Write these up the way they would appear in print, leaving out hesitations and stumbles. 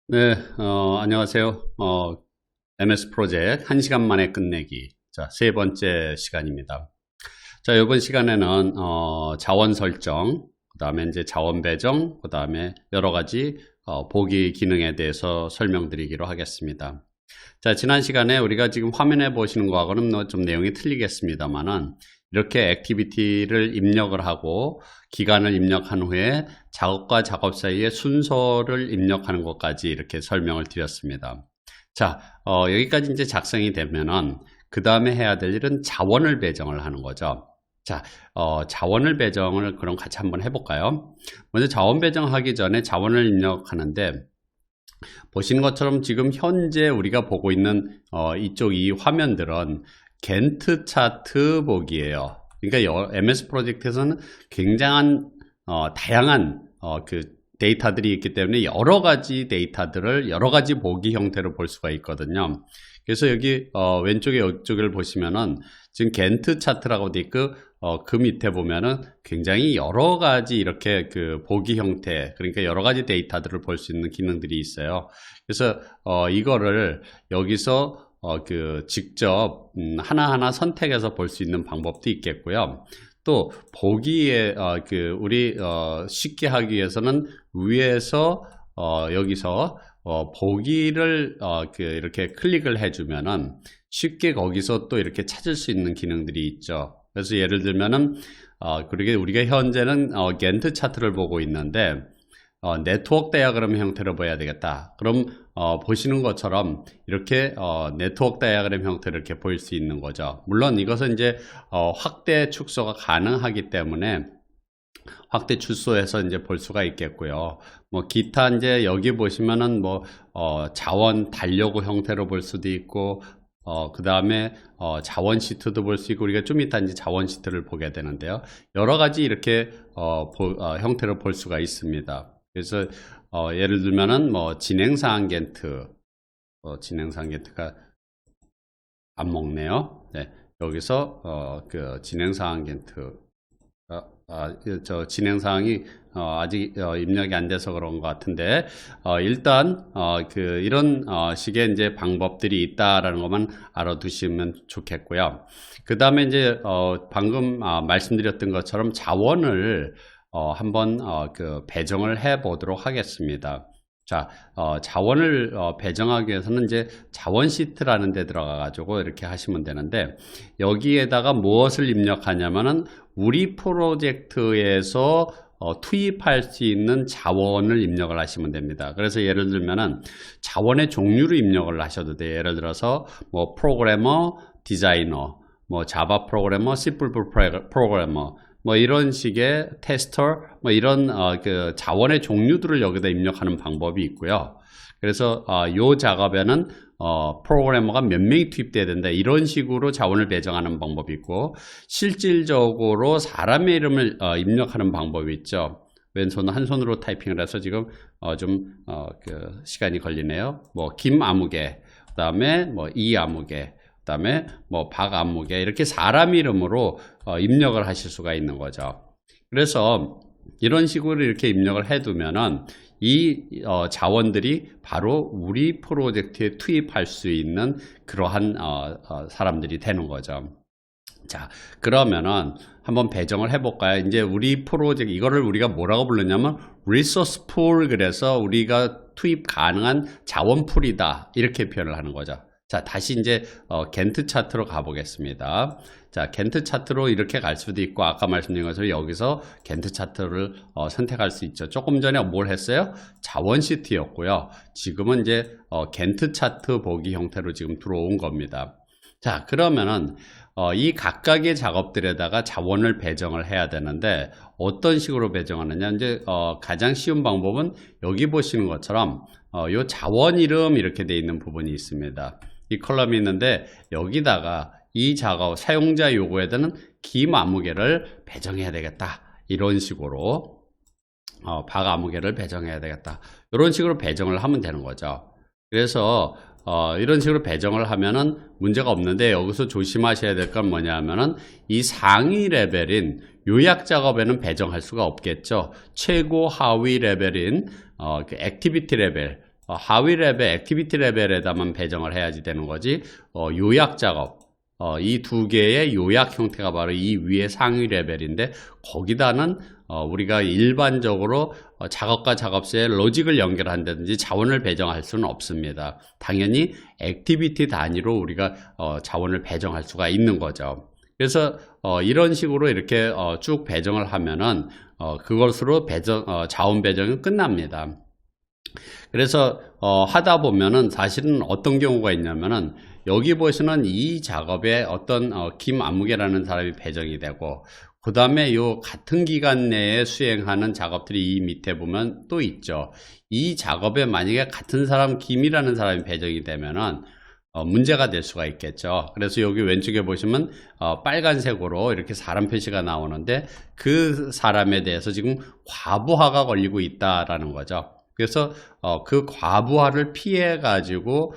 네, 안녕하세요. MS 프로젝트 1시간 만에 끝내기. 자, 세 번째 시간입니다. 자, 이번 시간에는, 자원 설정, 그 다음에 이제 자원 배정, 그 다음에 여러 가지, 보기 기능에 대해서 설명드리기로 하겠습니다. 자, 지난 시간에 우리가 지금 화면에 보시는 거하고는 좀 내용이 틀리겠습니다만은, 이렇게 액티비티를 입력을 하고 기간을 입력한 후에 작업과 작업 사이에 순서를 입력하는 것까지 이렇게 설명을 드렸습니다. 자, 여기까지 이제 작성이 되면은 그 다음에 해야 될 일은 자원을 배정을 하는 거죠. 자, 자원을 배정을 그럼 같이 한번 해볼까요? 먼저 자원 배정하기 전에 자원을 입력하는데 보시는 것처럼 지금 현재 우리가 보고 있는 이쪽 이 화면들은 겐트 차트 보기예요. 그러니까 MS 프로젝트에서는 굉장한 다양한 그 데이터들이 있기 때문에 여러 가지 데이터들을 여러 가지 보기 형태로 볼 수가 있거든요. 그래서 여기 왼쪽에 이쪽을 보시면은 지금 겐트 차트라고 돼 있고 그 밑에 보면은 굉장히 여러 가지 이렇게 그 보기 형태, 그러니까 여러 가지 데이터들을 볼 수 있는 기능들이 있어요. 그래서 이거를 여기서 직접 하나하나 선택해서 볼 수 있는 방법도 있겠고요. 또 보기에 우리 쉽게 하기 위해서는 위에서 여기서 보기를 이렇게 클릭을 해주면은 쉽게 거기서 또 이렇게 찾을 수 있는 기능들이 있죠. 그래서 예를 들면은 그러게 우리가 현재는 겐트 차트를 보고 있는데 네트워크 다이어그램 형태로 보여야 되겠다. 그럼 보시는 것처럼 이렇게 네트워크 다이어그램 형태를 이렇게 보일 수 있는 거죠. 물론 이것은 이제 확대 축소가 가능하기 때문에 확대 축소해서 이제 볼 수가 있겠고요. 뭐 기타 이제 여기 보시면은 뭐 자원 달려고 형태로 볼 수도 있고 그 다음에 자원 시트도 볼 수 있고 우리가 좀 이따 이제 자원 시트를 보게 되는데요. 여러 가지 이렇게 형태로 볼 수가 있습니다. 그래서 예를 들면은 뭐 진행사항 겐트, 진행사항 겐트가 안 먹네요. 네, 여기서 그 진행사항 겐트, 저 진행사항이 아직 입력이 안 돼서 그런 것 같은데 일단 이런 식의 이제 방법들이 있다라는 것만 알아두시면 좋겠고요. 그 다음에 이제 방금 말씀드렸던 것처럼 자원을 한번 배정을 해 보도록 하겠습니다. 자, 자원을 배정하기 위해서는 이제 자원 시트라는 데 들어가 가지고 이렇게 하시면 되는데 여기에다가 무엇을 입력하냐면은 우리 프로젝트에서 투입할 수 있는 자원을 입력을 하시면 됩니다. 그래서 예를 들면은 자원의 종류를 입력을 하셔도 돼요. 예를 들어서 뭐 프로그래머, 디자이너, 뭐 자바 프로그래머, C++ 프로그래머, 뭐 이런 식의 테스터, 뭐 이런 그 자원의 종류들을 여기다 입력하는 방법이 있고요. 그래서 이 작업에는 프로그래머가 몇 명이 투입돼야 된다, 이런 식으로 자원을 배정하는 방법이 있고, 실질적으로 사람의 이름을 입력하는 방법이 있죠. 왼손 한 손으로 타이핑을 해서 지금 그 시간이 걸리네요. 뭐 김아무개, 그 다음에 뭐 이아무개, 그 다음에 뭐 박아무개, 이렇게 사람 이름으로 입력을 하실 수가 있는 거죠. 그래서 이런 식으로 이렇게 입력을 해두면은 이 자원들이 바로 우리 프로젝트에 투입할 수 있는 그러한 사람들이 되는 거죠. 자, 그러면은 한번 배정을 해볼까요? 이제 우리 프로젝트, 이거를 우리가 뭐라고 부르냐면 리소스 풀, 그래서 우리가 투입 가능한 자원 풀이다, 이렇게 표현을 하는 거죠. 자, 다시 이제 겐트 차트로 가보겠습니다. 자, 겐트 차트로 이렇게 갈 수도 있고 아까 말씀드린 것처럼 여기서 겐트 차트를 선택할 수 있죠. 조금 전에 뭘 했어요? 자원 시트였고요. 지금은 이제 겐트 차트 보기 형태로 지금 들어온 겁니다. 자, 그러면은 이 각각의 작업들에다가 자원을 배정을 해야 되는데 어떤 식으로 배정하느냐, 이제 가장 쉬운 방법은 여기 보시는 것처럼 요 자원 이름 이렇게 되어 있는 부분이 있습니다. 이 컬럼이 있는데 여기다가 이 작업 사용자 요구에다는 김아무개를 배정해야 되겠다, 이런 식으로 박아무개를 배정해야 되겠다, 이런 식으로 배정을 하면 되는 거죠. 그래서 이런 식으로 배정을 하면은 문제가 없는데 여기서 조심하셔야 될 건 뭐냐 하면은 이 상위 레벨인 요약 작업에는 배정할 수가 없겠죠. 최고 하위 레벨인 그 액티비티 레벨, 하위 레벨, 액티비티 레벨에다만 배정을 해야지 되는 거지, 요약 작업, 이 두 개의 요약 형태가 바로 이 위에 상위 레벨인데, 거기다는 우리가 일반적으로 작업과 작업서에 로직을 연결한다든지 자원을 배정할 수는 없습니다. 당연히 액티비티 단위로 우리가 자원을 배정할 수가 있는 거죠. 그래서 이런 식으로 이렇게 쭉 배정을 하면은 그것으로 자원 배정은 끝납니다. 그래서 하다 보면은 사실은 어떤 경우가 있냐면은 여기 보시는 이 작업에 어떤 김안무개라는 사람이 배정이 되고, 그 다음에 요 같은 기간 내에 수행하는 작업들이 이 밑에 보면 또 있죠. 이 작업에 만약에 같은 사람 김이라는 사람이 배정이 되면은 문제가 될 수가 있겠죠. 그래서 여기 왼쪽에 보시면 빨간색으로 이렇게 사람 표시가 나오는데, 그 사람에 대해서 지금 과부하가 걸리고 있다라는 거죠. 그래서 그 과부하를 피해 가지고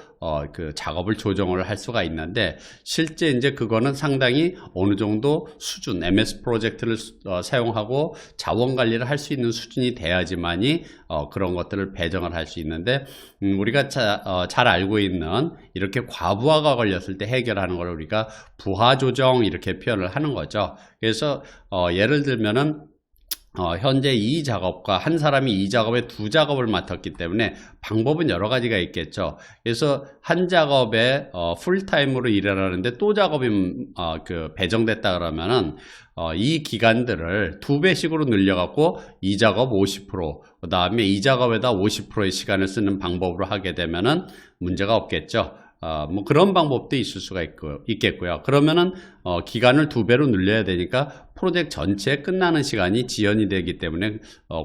그 작업을 조정을 할 수가 있는데, 실제 이제 그거는 상당히 어느 정도 수준, MS 프로젝트를 사용하고 자원 관리를 할 수 있는 수준이 돼야지만이 그런 것들을 배정을 할 수 있는데, 우리가 잘 알고 있는 이렇게 과부하가 걸렸을 때 해결하는 걸 우리가 부하 조정 이렇게 표현을 하는 거죠. 그래서 예를 들면은 현재 이 작업과 한 사람이 이 작업에 두 작업을 맡았기 때문에 방법은 여러 가지가 있겠죠. 그래서 한 작업에 풀타임으로 일을 하는데 또 작업이 배정됐다 그러면은 이 기간들을 2배씩으로 늘려갖고 이 작업 50%, 그 다음에 이 작업에다 50%의 시간을 쓰는 방법으로 하게 되면은 문제가 없겠죠. 뭐 그런 방법도 있을 수가 있겠고요. 그러면은 기간을 2배로 늘려야 되니까 프로젝트 전체에 끝나는 시간이 지연이 되기 때문에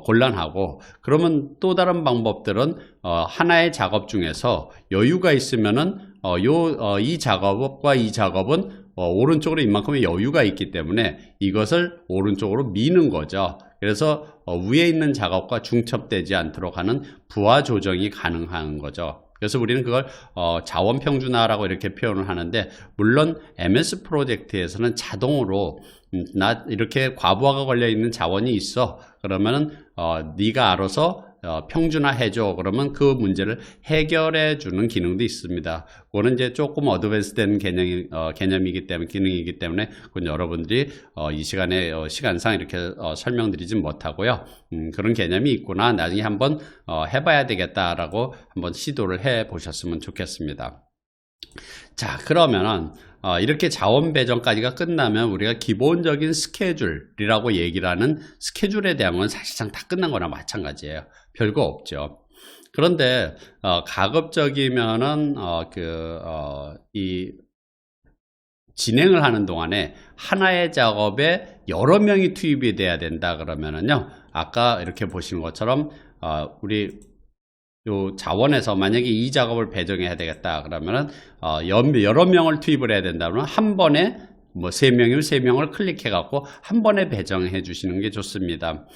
곤란하고, 그러면 또 다른 방법들은 하나의 작업 중에서 여유가 있으면은 이 작업과 이 작업은 오른쪽으로 이만큼의 여유가 있기 때문에 이것을 오른쪽으로 미는 거죠. 그래서 위에 있는 작업과 중첩되지 않도록 하는 부하 조정이 가능한 거죠. 그래서 우리는 그걸 자원 평준화라고 이렇게 표현을 하는데, 물론 MS 프로젝트에서는 자동으로 나 이렇게 과부하가 걸려 있는 자원이 있어, 그러면은 네가 알아서 평준화 해줘, 그러면 그 문제를 해결해 주는 기능도 있습니다. 그거는 이제 조금 어드밴스된 개념이기 때문에, 기능이기 때문에 그건 여러분들이 이 시간에 시간상 이렇게 설명드리진 못하고요. 그런 개념이 있구나, 나중에 한번 해봐야 되겠다라고 한번 시도를 해 보셨으면 좋겠습니다. 자, 그러면은 이렇게 자원 배정까지가 끝나면 우리가 기본적인 스케줄이라고 얘기를 하는 스케줄에 대한 건 사실상 다 끝난 거나 마찬가지예요. 별거 없죠. 그런데 가급적이면은 이 진행을 하는 동안에 하나의 작업에 여러 명이 투입이 돼야 된다 그러면은요, 아까 이렇게 보신 것처럼 우리 요 자원에서 만약에 이 작업을 배정해야 되겠다 그러면은 여러 명을 투입을 해야 된다면 한 번에 뭐 3명이면 3명을 클릭해 갖고 한 번에 배정해 주시는 게 좋습니다.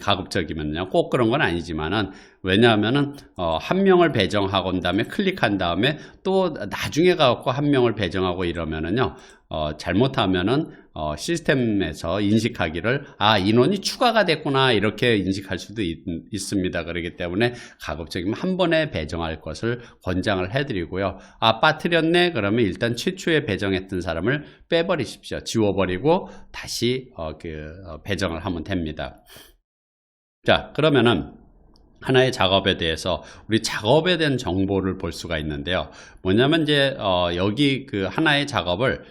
가급적이면요. 꼭 그런 건 아니지만은, 왜냐하면은 한 명을 배정하고 온 다음에 클릭한 다음에 또 나중에 가갖고 한 명을 배정하고 이러면은요, 잘못하면은 시스템에서 인식하기를 인원이 추가가 됐구나 이렇게 인식할 수도 있습니다. 그렇기 때문에 가급적이면 한 번에 배정할 것을 권장을 해드리고요. 빠뜨렸네 그러면 일단 최초에 배정했던 사람을 빼버리십시오. 지워버리고 다시 배정을 하면 됩니다. 자, 그러면은 하나의 작업에 대해서 우리 작업에 대한 정보를 볼 수가 있는데요. 뭐냐면 이제 여기 그 하나의 작업을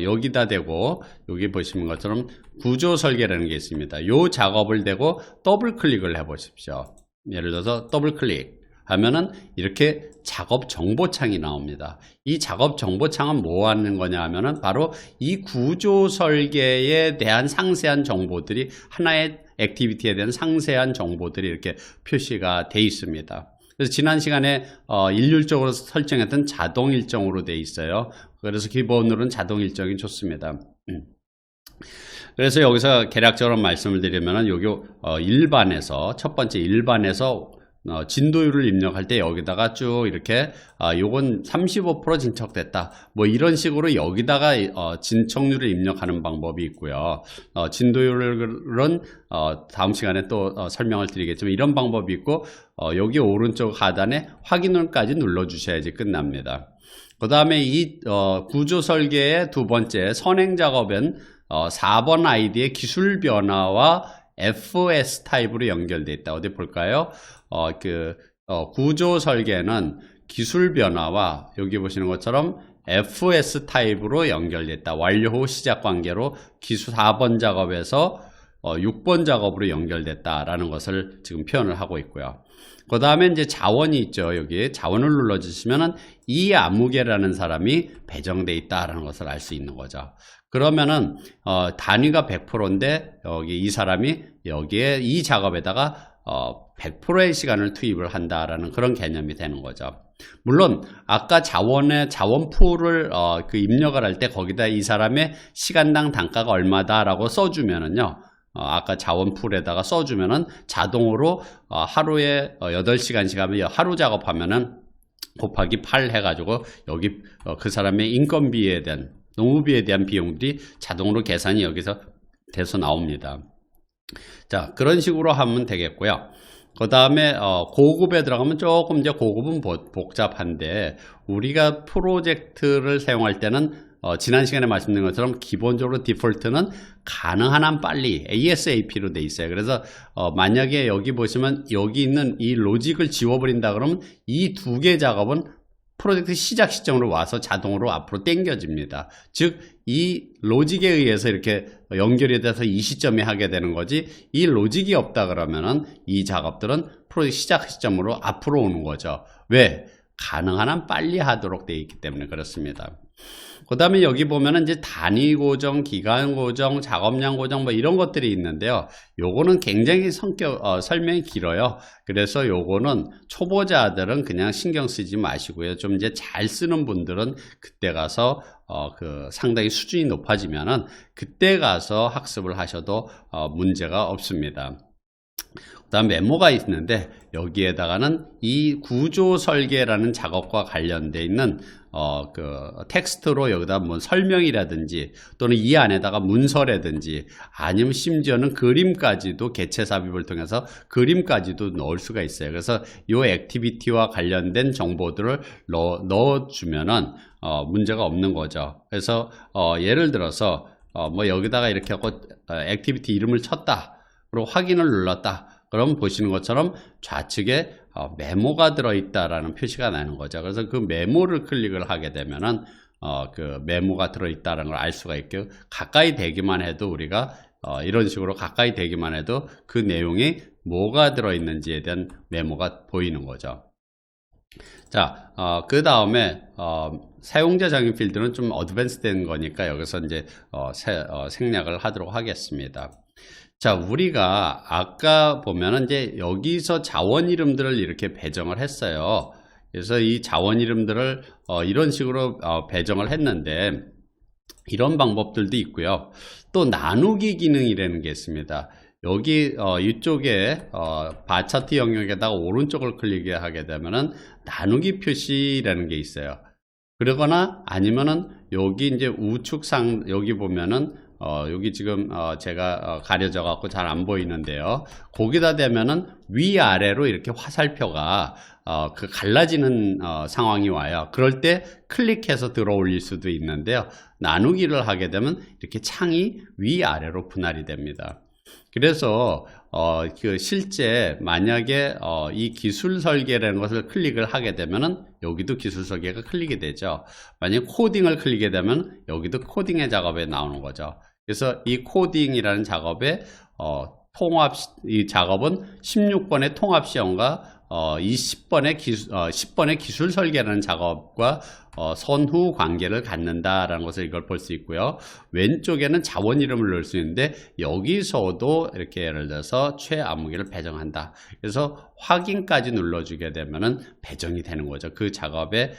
여기다 대고, 여기 보시는 것처럼 구조 설계라는 게 있습니다. 요 작업을 대고 더블 클릭을 해 보십시오. 예를 들어서 더블 클릭 하면은 이렇게 작업 정보창이 나옵니다. 이 작업 정보창은 뭐 하는 거냐 하면은 바로 이 구조 설계에 대한 상세한 정보들이, 하나의 액티비티에 대한 상세한 정보들이 이렇게 표시가 돼 있습니다. 그래서 지난 시간에 일률적으로 설정했던 자동 일정으로 돼 있어요. 그래서 기본으로는 자동 일정이 좋습니다. 그래서 여기서 개략적으로 말씀을 드리면은 여기 일반에서, 첫 번째 일반에서 진도율을 입력할 때 여기다가 쭉 이렇게 요건 35% 진척됐다 뭐 이런 식으로 여기다가 진척률을 입력하는 방법이 있고요. 진도율은 다음 시간에 또 설명을 드리겠지만 이런 방법이 있고 여기 오른쪽 하단에 확인을까지 눌러 주셔야지 끝납니다. 그 다음에 이 구조 설계의 두 번째 선행 작업은 4번 아이디의 기술 변화와 FS 타입으로 연결되어 있다. 어디 볼까요? 구조 설계는 기술 변화와 여기 보시는 것처럼 FS 타입으로 연결됐다. 완료 후 시작 관계로 기술 4번 작업에서 6번 작업으로 연결됐다라는 것을 지금 표현을 하고 있고요. 그 다음에 이제 자원이 있죠. 여기 자원을 눌러주시면은 이 아무개라는 사람이 배정돼 있다라는 것을 알 수 있는 거죠. 그러면은 단위가 100%인데 여기 이 사람이 여기에 이 작업에다가 100%의 시간을 투입을 한다라는 그런 개념이 되는 거죠. 물론 아까 자원 풀을 입력을 할 때 거기다 이 사람의 시간당 단가가 얼마다라고 써주면은요. 아까 자원 풀에다가 써주면은 자동으로 하루에 8시간씩 하면 하루 작업하면은 곱하기 8 해가지고 여기 그 사람의 인건비에 대한 농우비에 대한 비용들이 자동으로 계산이 여기서 돼서 나옵니다. 자, 그런 식으로 하면 되겠고요. 그 다음에 고급에 들어가면 조금 이제 고급은 복잡한데 우리가 프로젝트를 사용할 때는 지난 시간에 말씀드린 것처럼 기본적으로 디폴트는 가능한 한 빨리 ASAP로 돼 있어요. 그래서 만약에 여기 보시면 여기 있는 이 로직을 지워버린다 그러면 이 두 개 작업은 프로젝트 시작 시점으로 와서 자동으로 앞으로 당겨집니다. 즉 이 로직에 의해서 이렇게 연결이 돼서 이 시점에 하게 되는 거지 이 로직이 없다 그러면은 이 작업들은 프로젝트 시작 시점으로 앞으로 오는 거죠. 왜? 가능한 한 빨리 하도록 되어 있기 때문에 그렇습니다. 그 다음에 여기 보면은 이제 단위 고정, 기간 고정, 작업량 고정 뭐 이런 것들이 있는데요. 요거는 굉장히 설명이 길어요. 그래서 요거는 초보자들은 그냥 신경 쓰지 마시고요. 좀 이제 잘 쓰는 분들은 그때 가서 상당히 수준이 높아지면은 그때 가서 학습을 하셔도 문제가 없습니다. 그 다음 메모가 있는데 여기에다가는 이 구조 설계라는 작업과 관련되어 있는 텍스트로 여기다 뭐 설명이라든지 또는 이 안에다가 문서라든지 아니면 심지어는 그림까지도 개체 삽입을 통해서 그림까지도 넣을 수가 있어요. 그래서 이 액티비티와 관련된 정보들을 넣어주면은 문제가 없는 거죠. 그래서 예를 들어서 뭐 여기다가 이렇게 하고 액티비티 이름을 쳤다. 그리고 확인을 눌렀다. 그럼 보시는 것처럼 좌측에 메모가 들어있다라는 표시가 나는 거죠. 그래서 그 메모를 클릭을 하게 되면은 그 메모가 들어있다는 걸 알 수가 있고 가까이 대기만 해도 우리가 이런 식으로 가까이 대기만 해도 그 내용이 뭐가 들어있는지에 대한 메모가 보이는 거죠. 자, 그 다음에 사용자 정의 필드는 좀 어드밴스 된 거니까 여기서 이제 생략을 하도록 하겠습니다. 자, 우리가 아까 보면은 이제 여기서 자원 이름들을 이렇게 배정을 했어요. 그래서 이 자원 이름들을 이런 식으로 배정을 했는데 이런 방법들도 있고요. 또 나누기 기능이라는 게 있습니다. 여기 이쪽에 바 차트 영역에다가 오른쪽을 클릭하게 되면은 나누기 표시라는 게 있어요. 그러거나 아니면은 여기 이제 우측상 여기 보면은 여기 지금 제가 가려져 갖고 잘 안 보이는데요. 거기다 대면은 위아래로 이렇게 화살표가 갈라지는 상황이 와요. 그럴 때 클릭해서 들어 올릴 수도 있는데요. 나누기를 하게 되면 이렇게 창이 위아래로 분할이 됩니다. 그래서 실제 만약에 이 기술 설계라는 것을 클릭을 하게 되면은 여기도 기술 설계가 클릭이 되죠. 만약 코딩을 클릭하게 되면 여기도 코딩의 작업에 나오는 거죠. 그래서 이 코딩이라는 작업의 이 작업은 16번의 통합 시험과 이 10번의 기술 설계라는 작업과 선후 관계를 갖는다라는 것을 이걸 볼 수 있고요. 왼쪽에는 자원 이름을 넣을 수 있는데 여기서도 이렇게 예를 들어서 최아무개를 배정한다. 그래서 확인까지 눌러주게 되면은 배정이 되는 거죠. 그 작업의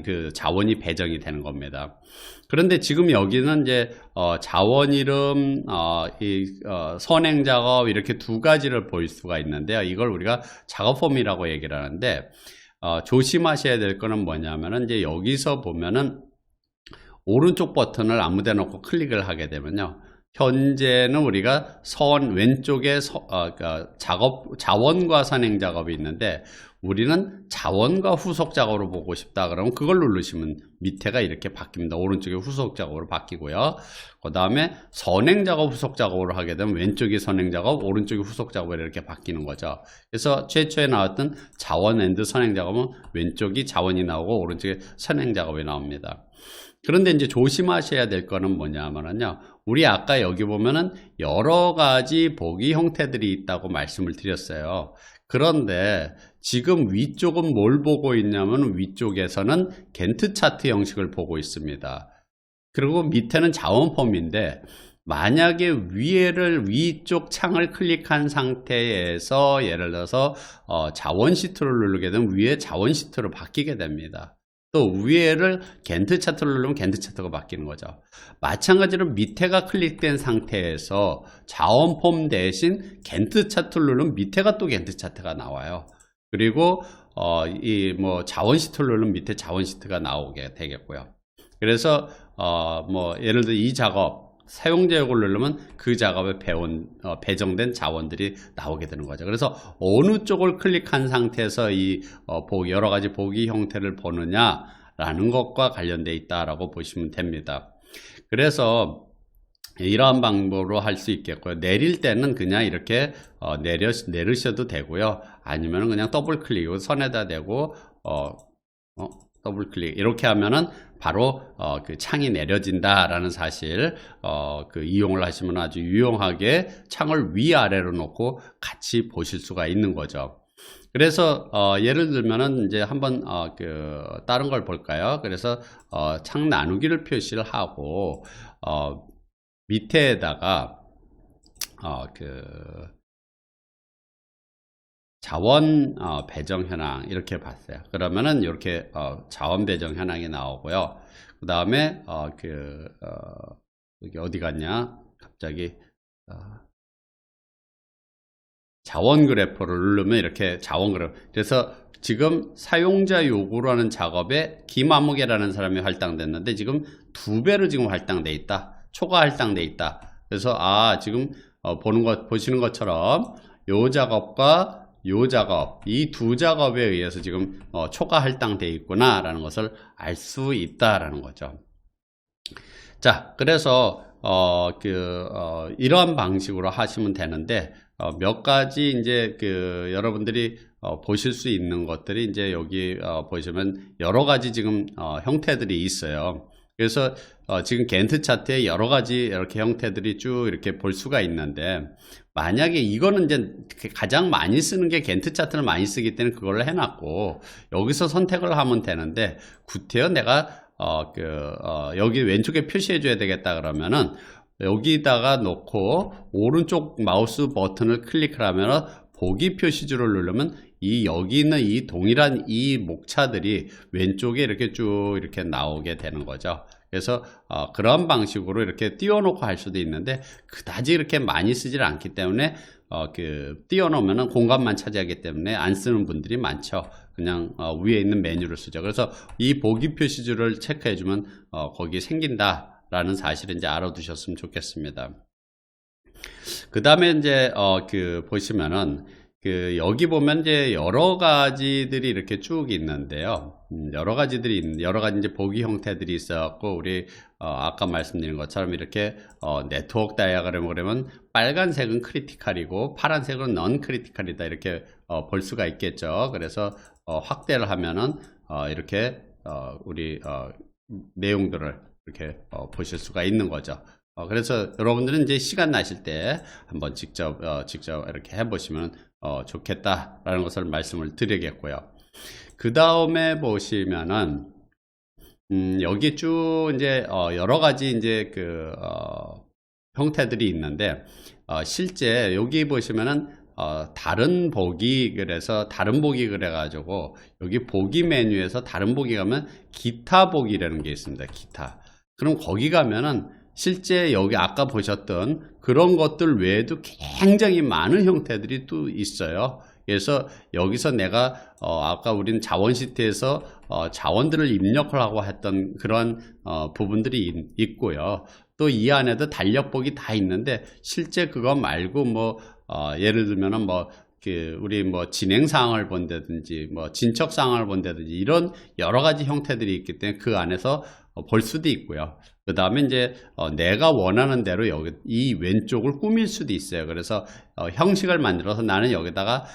그 자원이 배정이 되는 겁니다. 그런데 지금 여기는 이제 자원 이름, 선행 작업 이렇게 두 가지를 볼 수가 있는데요. 이걸 우리가 작업폼이라고 얘기를 하는데, 조심하셔야 될 거는 뭐냐면은 이제 여기서 보면은 오른쪽 버튼을 아무 데 놓고 클릭을 하게 되면요, 현재는 우리가 왼쪽에 자원과 선행 작업이 있는데, 우리는 자원과 후속 작업으로 보고 싶다 그러면 그걸 누르시면 밑에가 이렇게 바뀝니다. 오른쪽에 후속 작업으로 바뀌고요. 그 다음에 선행 작업, 후속 작업으로 하게 되면 왼쪽이 선행 작업, 오른쪽이 후속 작업으로 이렇게 바뀌는 거죠. 그래서 최초에 나왔던 자원 앤드 선행 작업은 왼쪽이 자원이 나오고 오른쪽에 선행 작업이 나옵니다. 그런데 이제 조심하셔야 될 거는 뭐냐면요, 우리 아까 여기 보면은 여러 가지 보기 형태들이 있다고 말씀을 드렸어요. 그런데 지금 위쪽은 뭘 보고 있냐면, 위쪽에서는 겐트 차트 형식을 보고 있습니다. 그리고 밑에는 자원폼인데, 만약에 위쪽 창을 클릭한 상태에서 예를 들어서 자원 시트를 누르게 되면 위에 자원 시트로 바뀌게 됩니다. 또 위에를 겐트 차트를 누르면 겐트 차트가 바뀌는 거죠. 마찬가지로 밑에가 클릭된 상태에서 자원폼 대신 겐트 차트를 누르면 밑에가 또 겐트 차트가 나와요. 그리고 자원 시트를 누르면 밑에 자원 시트가 나오게 되겠고요. 그래서 예를 들어 이 작업 사용자 요구를 누르면 그 작업에 배정된 자원들이 나오게 되는 거죠. 그래서 어느 쪽을 클릭한 상태에서 여러 가지 보기 형태를 보느냐라는 것과 관련되어 있다라고 보시면 됩니다. 그래서 이러한 방법으로 할 수 있겠고요. 내릴 때는 그냥 이렇게 내리셔도 되고요. 아니면 그냥 더블 클릭, 선에다 대고 더블 클릭 이렇게 하면은 바로 그 창이 내려진다라는 사실 이용을 하시면 아주 유용하게 창을 위아래로 놓고 같이 보실 수가 있는 거죠. 그래서 예를 들면은 이제 한번 다른 걸 볼까요? 그래서 창 나누기를 표시를 하고 밑에다가 자원 배정 현황 이렇게 봤어요. 그러면은 이렇게 자원 배정 현황이 나오고요. 그 다음에 여기 어디 갔냐? 갑자기 자원 그래퍼를 누르면 이렇게 자원 그래퍼. 그래서 지금 사용자 요구로 하는 작업에 김아무개라는 사람이 할당됐는데 지금 2배로 지금 할당돼 있다. 초과 할당돼 있다. 그래서 지금 보시는 것처럼 요 작업과 요 작업, 이 두 작업에 의해서 지금 초과 할당되어 있구나 라는 것을 알 수 있다라는 거죠. 자, 그래서 이러한 방식으로 하시면 되는데 몇 가지 이제 여러분들이 보실 수 있는 것들이 이제 여기 보시면 여러 가지 지금 형태들이 있어요. 그래서 지금 겐트 차트에 여러 가지 이렇게 형태들이 쭉 이렇게 볼 수가 있는데, 만약에 이거는 이제 가장 많이 쓰는 게 겐트 차트를 많이 쓰기 때문에 그걸 해놨고 여기서 선택을 하면 되는데, 구태여 내가 여기 왼쪽에 표시해 줘야 되겠다 그러면은 여기다가 놓고 오른쪽 마우스 버튼을 클릭을 하면 보기 표시줄을 누르면 여기 있는 이 동일한 이 목차들이 왼쪽에 이렇게 쭉 이렇게 나오게 되는 거죠. 그래서 그런 방식으로 이렇게 띄워놓고 할 수도 있는데 그다지 이렇게 많이 쓰질 않기 때문에 띄워놓으면 공간만 차지하기 때문에 안 쓰는 분들이 많죠. 그냥 위에 있는 메뉴를 쓰죠. 그래서 이 보기 표시줄을 체크해주면 거기 생긴다 라는 사실을 이제 알아두셨으면 좋겠습니다. 그 다음에 이제 보시면은 여기 보면 이제 여러 가지들이 이렇게 쭉 있는데요. 여러 가지 이제 보기 형태들이 있어갖고 우리 아까 말씀드린 것처럼 이렇게 네트워크 다이어그램을 그러면 빨간색은 크리티컬이고 파란색은 넌 크리티컬이다 이렇게 볼 수가 있겠죠. 그래서 확대를 하면은 이렇게 우리 내용들을 이렇게 보실 수가 있는 거죠. 그래서 여러분들은 이제 시간 나실 때 한번 직접 이렇게 해보시면 좋겠다라는 것을 말씀을 드리겠고요. 그 다음에 보시면은 여기 쭉 이제 여러 가지 이제 형태들이 있는데 실제 여기 보시면은 다른 보기 그래가지고 여기 보기 메뉴에서 다른 보기 가면 기타 보기라는 게 있습니다. 기타. 그럼 거기 가면은 실제 여기 아까 보셨던 그런 것들 외에도 굉장히 많은 형태들이 또 있어요. 그래서 여기서 내가 아까 우리는 자원 시트에서 자원들을 입력을 하고 했던 그런 부분들이 있고요. 또 이 안에도 달력복이 다 있는데 실제 그거 말고 뭐 예를 들면은 뭐 우리 뭐 진행 사항을 본다든지 뭐 진척 사항을 본다든지 이런 여러 가지 형태들이 있기 때문에 그 안에서 볼 수도 있고요. 그 다음에 이제 내가 원하는 대로 여기 이 왼쪽을 꾸밀 수도 있어요. 그래서 형식을 만들어서 나는 여기다가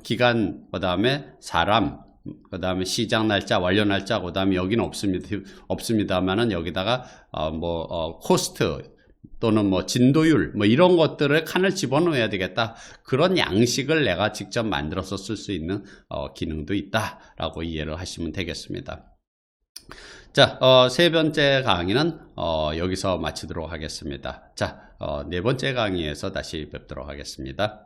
기간, 그 다음에 사람, 그 다음에 시작 날짜, 완료 날짜, 그 다음에 여기는 없습니다만은 여기다가 코스트 또는 뭐 진도율 뭐 이런 것들을 칸을 집어넣어야 되겠다. 그런 양식을 내가 직접 만들어서 쓸 수 있는 기능도 있다라고 이해를 하시면 되겠습니다. 자, 세 번째 강의는 여기서 마치도록 하겠습니다. 자, 네 번째 강의에서 다시 뵙도록 하겠습니다.